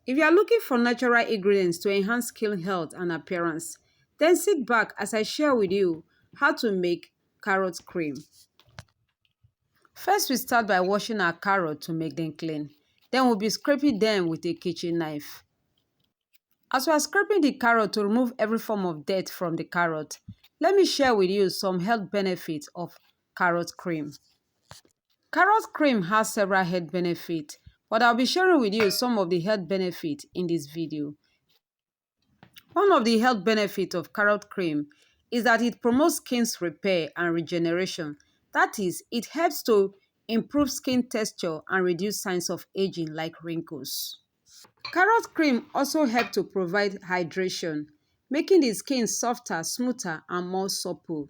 If you are looking for natural ingredients to enhance skin health and appearance, then sit back as I share with you how to make carrot cream. First, we start by washing our carrot to make them clean. Then we'll be scraping them with a kitchen knife. As we are scraping the carrot to remove every form of dirt from the carrot, let me share with you some health benefits of carrot cream. Carrot cream has several health benefits, but I'll be sharing with you some of the health benefits in this video. One of the health benefits of carrot cream is that it promotes skin's repair and regeneration. That is, it helps to improve skin texture and reduce signs of aging like wrinkles. Carrot cream also helps to provide hydration, making the skin softer, smoother, and more supple.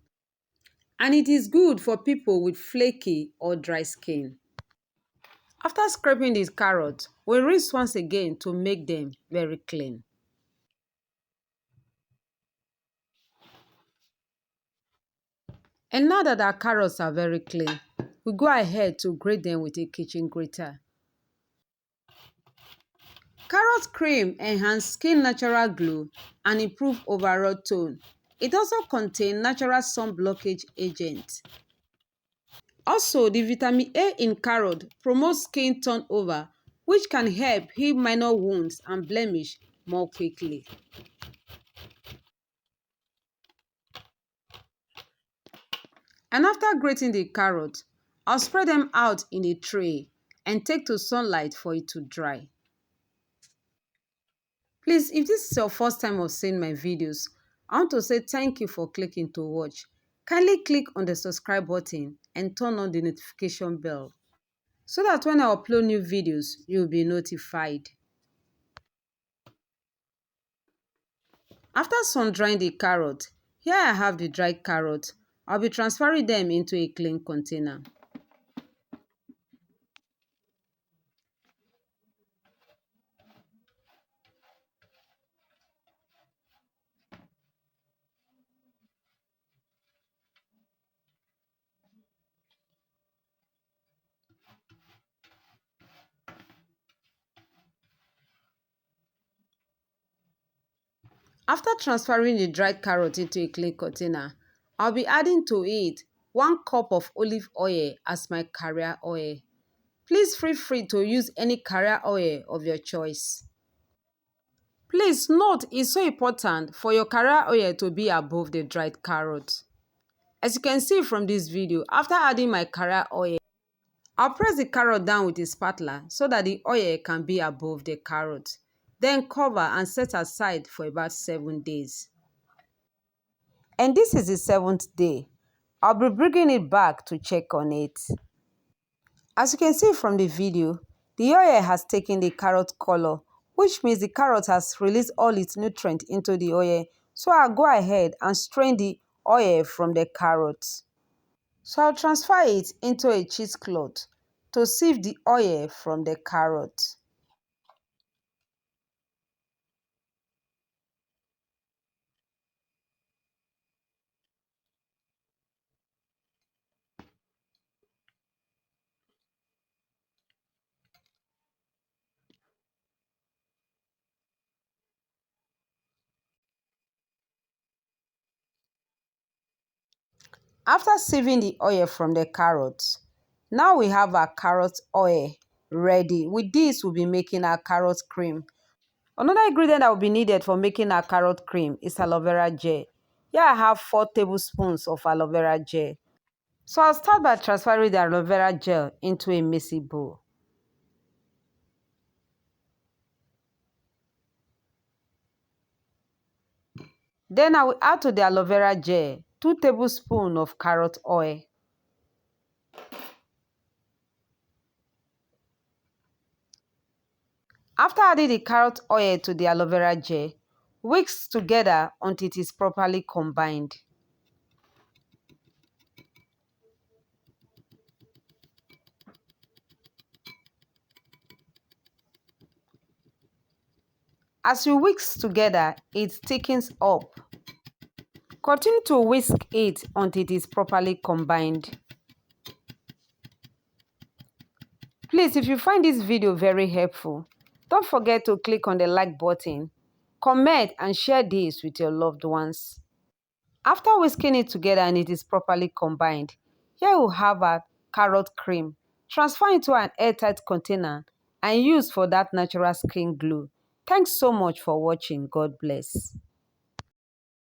And it is good for people with flaky or dry skin. After scraping these carrots, we rinse once again to make them very clean. And now that our carrots are very clean, we go ahead to grate them with a kitchen grater. Carrot cream enhances skin natural glow and improve overall tone. It also contains natural sun blockage agent. Also, the vitamin A in carrot promotes skin turnover, which can help heal minor wounds and blemish more quickly. And after grating the carrot, I'll spread them out in a tray and take to sunlight for it to dry. Please, if this is your first time of seeing my videos, I want to say thank you for clicking to watch. Kindly click on the subscribe button and turn on the notification bell so that when I upload new videos, you'll be notified. After sun drying the carrot, here I have the dried carrot. I'll be transferring them into a clean container. After transferring the dried carrot into a clean container, I'll be adding to it 1 cup of olive oil as my carrier oil. Please feel free to use any carrier oil of your choice. Please note it's so important for your carrier oil to be above the dried carrot. As you can see from this video, after adding my carrier oil, I'll press the carrot down with a spatula so that the oil can be above the carrot. Then cover and set aside for about 7 days. And this is the 7th day. I'll be bringing it back to check on it. As you can see from the video, the oil has taken the carrot color, which means the carrot has released all its nutrients into the oil. So I'll go ahead and strain the oil from the carrot. So I'll transfer it into a cheesecloth to sieve the oil from the carrot. After sieving the oil from the carrots, now we have our carrot oil ready. With this, we'll be making our carrot cream. Another ingredient that will be needed for making our carrot cream is aloe vera gel. Here I have 4 tablespoons of aloe vera gel. So I'll start by transferring the aloe vera gel into a messy bowl. Then I will add to the aloe vera gel 2 tablespoons of carrot oil. After adding the carrot oil to the aloe vera gel, whisk together until it is properly combined. As you whisk together, it thickens up. Continue to whisk it until it is properly combined. Please, if you find this video very helpful, Don't forget to click on the like button, comment and share this with your loved ones. After whisking it together and it is properly combined, here we have our carrot cream. Transfer into an airtight container and use for that natural skin glow. Thanks so much for watching. God bless.